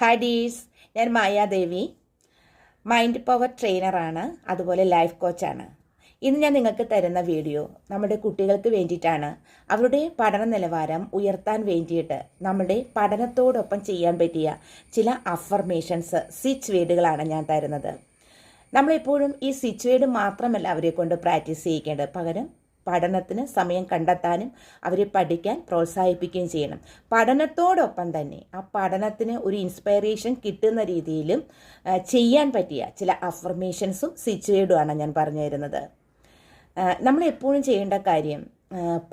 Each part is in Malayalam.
ഹായ് ഡീസ്, ഞാൻ മായാദേവി, മൈൻഡ് പവർ ട്രെയിനറാണ്, അതുപോലെ ലൈഫ് കോച്ചാണ്. ഇന്ന് ഞാൻ നിങ്ങൾക്ക് തരുന്ന വീഡിയോ നമ്മുടെ കുട്ടികൾക്ക് വേണ്ടിയിട്ടാണ്. അവരുടെ പഠന നിലവാരം ഉയർത്താൻ വേണ്ടിയിട്ട് നമ്മുടെ പഠനത്തോടൊപ്പം ചെയ്യാൻ പറ്റിയ ചില അഫർമേഷൻസ്, സ്വിച്ച് വേർഡുകളാണ് ഞാൻ തരുന്നത്. നമ്മളെപ്പോഴും ഈ സ്വിച്ച് വേർഡ് മാത്രമല്ല അവരെ കൊണ്ട് പ്രാക്ടീസ് ചെയ്യിക്കേണ്ടത്, പകരം പഠനത്തിന് സമയം കണ്ടെത്താനും അവരെ പഠിക്കാൻ പ്രോത്സാഹിപ്പിക്കുകയും ചെയ്യണം. പഠനത്തോടൊപ്പം തന്നെ ആ പഠനത്തിന് ഒരു ഇൻസ്പൈറേഷൻ കിട്ടുന്ന രീതിയിലും ചെയ്യാൻ പറ്റിയ ചില അഫർമേഷൻസും സ്വിച്ച് വേർഡുമാണ് ഞാൻ പറഞ്ഞു തരുന്നത്. നമ്മളെപ്പോഴും ചെയ്യേണ്ട കാര്യം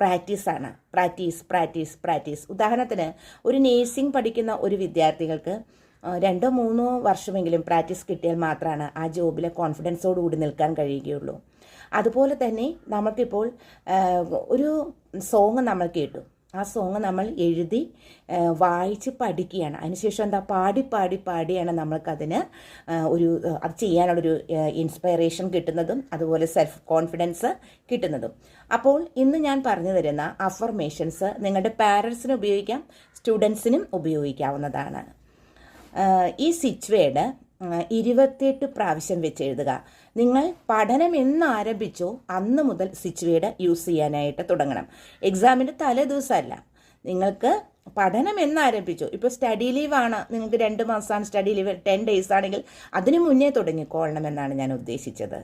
പ്രാക്ടീസാണ്. പ്രാക്ടീസ്. ഉദാഹരണത്തിന് ഒരു നേഴ്സിംഗ് പഠിക്കുന്ന ഒരു വിദ്യാർത്ഥികൾക്ക് 2-3 വർഷമെങ്കിലും പ്രാക്ടീസ് കിട്ടിയാൽ മാത്രമാണ് ആ ജോബിൽ കോൺഫിഡൻസോടുകൂടി നിൽക്കാൻ കഴിയുകയുള്ളൂ. അതുപോലെ തന്നെ നമുക്കിപ്പോൾ ഒരു സോങ് നമ്മൾ കേട്ടു, ആ സോങ് നമ്മൾ എഴുതി വായിച്ച് പഠിക്കുകയാണ്. അതിനുശേഷം പാടിയാണ് നമ്മൾക്കതിന് അത് ചെയ്യാനുള്ളൊരു ഇൻസ്പൈറേഷൻ കിട്ടുന്നതും അതുപോലെ സെൽഫ് കോൺഫിഡൻസ് കിട്ടുന്നതും. അപ്പോൾ ഇന്ന് ഞാൻ പറഞ്ഞു തരുന്ന അഫർമേഷൻസ് നിങ്ങളുടെ പാരൻസിന് ഉപയോഗിക്കാം, സ്റ്റുഡൻസിനും ഉപയോഗിക്കാവുന്നതാണ്. ഈ സ്വിച്ച് വേർഡ് 28 പ്രാവശ്യം വെച്ച് എഴുതുക. നിങ്ങൾ പഠനം എന്ന് ആരംഭിച്ചോ അന്ന് മുതൽ സ്വിച്ച് വേർഡ് യൂസ് ചെയ്യാനായിട്ട് തുടങ്ങണം. എക്സാമിൻ്റെ തലേ ദിവസമല്ല, നിങ്ങൾക്ക് പഠനം എന്ന് ആരംഭിച്ചോ. ഇപ്പോൾ സ്റ്റഡി ലീവാണ്, നിങ്ങൾക്ക് 2 മാസമാണ് സ്റ്റഡി ലീവ്, 10 days ആണെങ്കിൽ അതിന് മുന്നേ തുടങ്ങിക്കൊള്ളണമെന്നാണ് ഞാൻ ഉദ്ദേശിച്ചത്.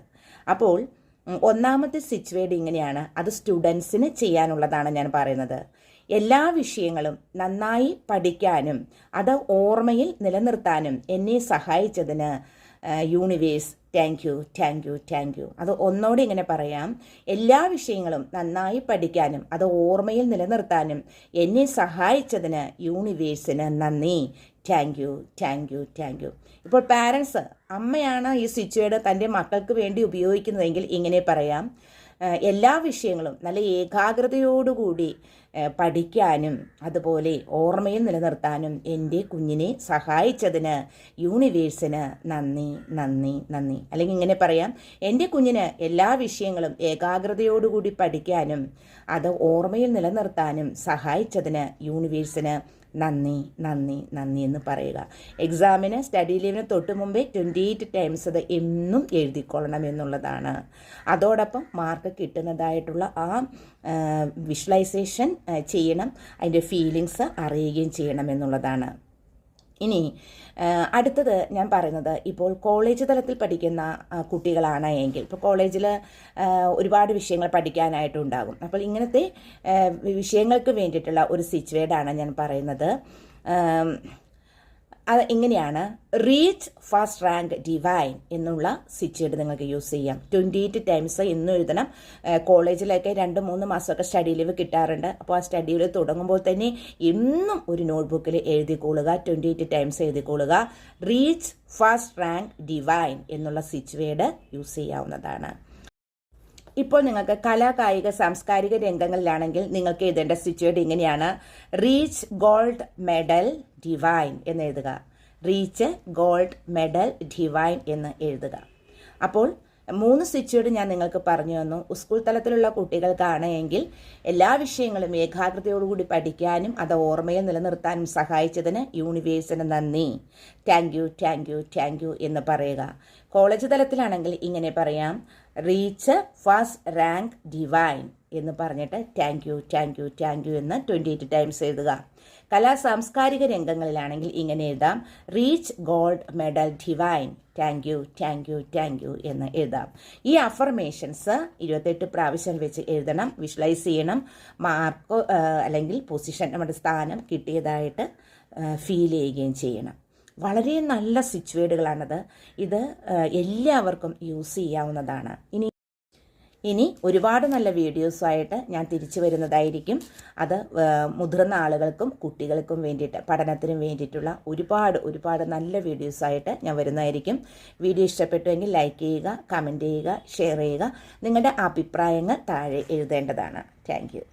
അപ്പോൾ ഒന്നാമത്തെ സ്വിച്ച് വേർഡ് ഇങ്ങനെയാണ്. അത് സ്റ്റുഡൻസിന് ചെയ്യാനുള്ളതാണ് ഞാൻ പറയുന്നത്. എല്ലാ വിഷയങ്ങളും നന്നായി പഠിക്കാനും അത് ഓർമ്മയിൽ നിലനിർത്താനും എന്നെ സഹായിച്ചതിന് യൂണിവേഴ്സ് താങ്ക് യു. അത് ഒന്നോടെ ഇങ്ങനെ പറയാം. എല്ലാ വിഷയങ്ങളും നന്നായി പഠിക്കാനും അത് ഓർമ്മയിൽ നിലനിർത്താനും എന്നെ സഹായിച്ചതിന് യൂണിവേഴ്സിന് നന്ദി. Thank you. ഇപ്പോൾ പാരൻസ്, അമ്മയാണ് ഈ സ്വിച്ച് വേർഡ് തൻ്റെ മക്കൾക്ക് വേണ്ടി ഉപയോഗിക്കുന്നതെങ്കിൽ ഇങ്ങനെ പറയാം. എല്ലാ വിഷയങ്ങളും നല്ല ഏകാഗ്രതയോടുകൂടി പഠിക്കാനും അതുപോലെ ഓർമ്മയിൽ നിലനിർത്താനും എൻ്റെ കുഞ്ഞിനെ സഹായിച്ചതിന് യൂണിവേഴ്സിന് നന്ദി. അല്ലെങ്കിൽ ഇങ്ങനെ പറയാം, എൻ്റെ കുഞ്ഞിന് എല്ലാ വിഷയങ്ങളും ഏകാഗ്രതയോടുകൂടി പഠിക്കാനും അത് ഓർമ്മയിൽ നിലനിർത്താനും സഹായിച്ചതിന് യൂണിവേഴ്സിന് നന്ദി എന്ന് പറയുക. എക്സാമിന് സ്റ്റഡി ലീവിന് തൊട്ട് മുമ്പേ 28 times അത് എന്നും എഴുതിക്കൊള്ളണം എന്നുള്ളതാണ്. അതോടൊപ്പം മാർക്ക് കിട്ടുന്നതായിട്ടുള്ള ആ വിഷ്വലൈസേഷൻ ചെയ്യണം, അതിൻ്റെ ഫീലിങ്സ് അറിയുകയും ചെയ്യണം എന്നുള്ളതാണ്. ഇനി അടുത്തത് ഞാൻ പറയുന്നത്, ഇപ്പോൾ കോളേജ് തലത്തിൽ പഠിക്കുന്ന കുട്ടികളാണ് എങ്കിൽ, ഇപ്പോൾ കോളേജിൽ ഒരുപാട് വിഷയങ്ങൾ പഠിക്കാനായിട്ടുണ്ടാകും. അപ്പോൾ ഇങ്ങനത്തെ വിഷയങ്ങൾക്ക് വേണ്ടിയിട്ടുള്ള ഒരു സ്വിച്ച് വേർഡാണ് ഞാൻ പറയുന്നത്. അത് എങ്ങനെയാണ്? റീച്ച് ഫസ്റ്റ് റാങ്ക് ഡിവൈൻ എന്നുള്ള സ്വിച്ച് വേർഡ് നിങ്ങൾക്ക് യൂസ് ചെയ്യാം. 28 times എന്നും എഴുതണം. കോളേജിലൊക്കെ 2-3 മാസമൊക്കെ സ്റ്റഡി ലീവ് കിട്ടാറുണ്ട്. അപ്പോൾ ആ സ്റ്റഡി ലീവ് തുടങ്ങുമ്പോൾ തന്നെ എന്നും ഒരു നോട്ട്ബുക്കിൽ എഴുതിക്കൊള്ളുക, 28 times എഴുതിക്കൊള്ളുക. റീച്ച് ഫസ്റ്റ് റാങ്ക് ഡിവൈൻ എന്നുള്ള സ്വിച്ച് വേർഡ് യൂസ് ചെയ്യാവുന്നതാണ്. ഇപ്പോൾ നിങ്ങൾക്ക് കലാ, കായിക, സാംസ്കാരിക രംഗങ്ങളിലാണെങ്കിൽ നിങ്ങൾക്ക് എഴുതേണ്ട സ്വിച്ച് വേർഡ് ഇങ്ങനെയാണ്. റീച്ച് ഗോൾഡ് മെഡൽ ഡിവൈൻ എന്ന് എഴുതുക. റീച്ച് ഗോൾഡ് മെഡൽ ഡിവൈൻ എന്ന് എഴുതുക. അപ്പോൾ 3 സ്വിച്ച് വേർഡ് ഞാൻ നിങ്ങൾക്ക് പറഞ്ഞു തന്നു. സ്കൂൾ തലത്തിലുള്ള കുട്ടികൾക്കാണ് എങ്കിൽ എല്ലാ വിഷയങ്ങളും ഏകാഗ്രതയോടുകൂടി പഠിക്കാനും അത് ഓർമ്മയിൽ നിലനിർത്താനും സഹായിച്ചതിന് യൂണിവേഴ്സിന് നന്ദി. താങ്ക് യു എന്ന് പറയുക. കോളേജ് തലത്തിലാണെങ്കിൽ ഇങ്ങനെ പറയാം. റീച്ച് ഫസ്റ്റ് റാങ്ക് ഡിവൈൻ എന്ന് പറഞ്ഞിട്ട് താങ്ക് യു എന്ന് 28 times എഴുതുക. കലാ, സാംസ്കാരിക രംഗങ്ങളിലാണെങ്കിൽ ഇങ്ങനെ എഴുതാം. Reach gold medal divine thank you എന്ന് എഴുതാം. ഈ അഫർമേഷൻസ് 28 പ്രാവശ്യം വെച്ച് എഴുതണം. വിഷ്വലൈസ് ചെയ്യണം. മാർക്ക് അല്ലെങ്കിൽ പൊസിഷൻ, നമ്മുടെ സ്ഥാനം കിട്ടിയതായിട്ട് ഫീൽ ചെയ്യുകയും ചെയ്യണം. വളരെ നല്ല സ്വിച്ച് വേർഡുകളാണത്. ഇത് എല്ലാവർക്കും യൂസ് ചെയ്യാവുന്നതാണ്. ഇനി ഒരുപാട് നല്ല വീഡിയോസുമായിട്ട് ഞാൻ തിരിച്ചു വരുന്നതായിരിക്കും. അത് മുതിർന്ന ആളുകൾക്കും കുട്ടികൾക്കും വേണ്ടിയിട്ട്, പഠനത്തിനും വേണ്ടിയിട്ടുള്ള ഒരുപാട് നല്ല വീഡിയോസായിട്ട് ഞാൻ വരുന്നതായിരിക്കും. വീഡിയോ ഇഷ്ടപ്പെട്ടുവെങ്കിൽ ലൈക്ക് ചെയ്യുക, കമൻറ്റ് ചെയ്യുക, ഷെയർ ചെയ്യുക. നിങ്ങളുടെ അഭിപ്രായങ്ങൾ താഴെ എഴുതേണ്ടതാണ്. Thank you.